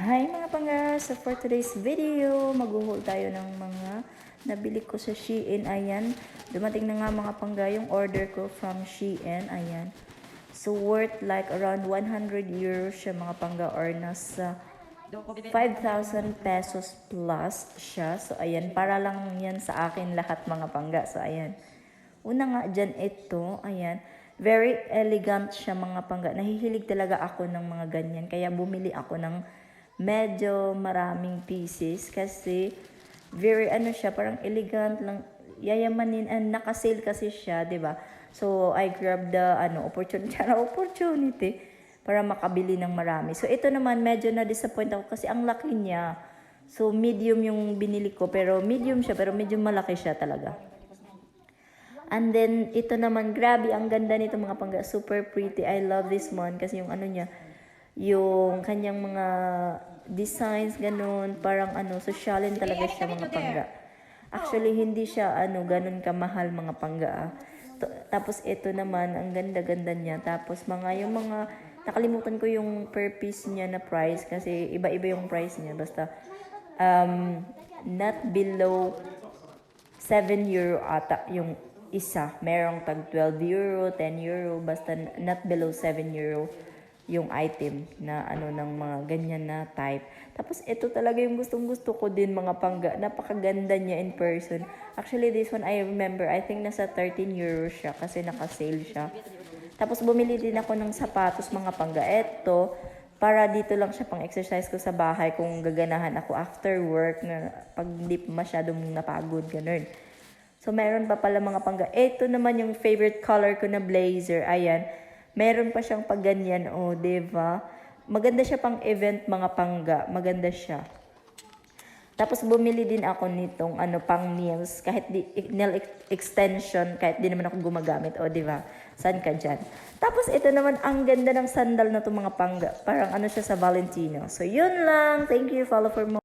Hi mga pangga! So for today's video, maghuhul tayo ng mga nabili ko sa Shein. Ayan, dumating na nga mga pangga yung order ko from Shein. Ayan. So worth like around 100 euros siya mga pangga, or nasa 5,000 pesos plus siya. So ayan, para lang yan sa akin lahat mga pangga. So ayan. Una nga dyan ito, ayan. Very elegant siya mga pangga. Nahihilig talaga ako ng mga ganyan. Kaya bumili ako ng medyo maraming pieces kasi very ano siya, parang elegant lang, yayamanin, and naka-sale kasi siya, 'di ba? So I grabbed the opportunity para makabili ng marami. So ito naman medyo na-disappoint ako kasi ang laki niya. So medium yung binili ko, pero medium siya, pero medyo malaki siya talaga. And then ito naman, grabe ang ganda nito mga pangga, super pretty. I love this one kasi yung ano niya, yung kanyang mga designs, ganun, parang ano, sosyalin talaga siya mga pangga. Actually, hindi siya ano, ganun kamahal mga pangga. Tapos ito naman, ang ganda-ganda niya. Tapos yung mga, nakalimutan ko yung per piece niya na price kasi iba-iba yung price niya. Basta, not below 7 euro ata yung isa. Merong tag 12 euro, 10 euro, basta not below 7 euro yung item na ano ng mga ganyan na type. Tapos ito talaga yung gustong-gusto ko din mga pangga. Napakaganda niya in person. Actually, this one I remember, I think nasa 13 euros siya kasi naka-sale siya. Tapos bumili din ako ng sapatos mga pangga. Ito, para dito lang siya pang exercise ko sa bahay kung gaganahan ako after work na pag hindi masyadong napagod, ganun. So, meron pa pala mga pangga. Ito naman yung favorite color ko na blazer. Ayan. Meron pa siyang pag ganyan. O, diba? Maganda siya pang event mga pangga. Maganda siya. Tapos, bumili din ako nitong pang nails. Kahit nail extension, kahit di naman ako gumagamit. O, diba? Saan ka dyan? Tapos, ito naman, ang ganda ng sandal na to mga pangga. Parang ano siya sa Valentino. So, yun lang. Thank you. Follow for more.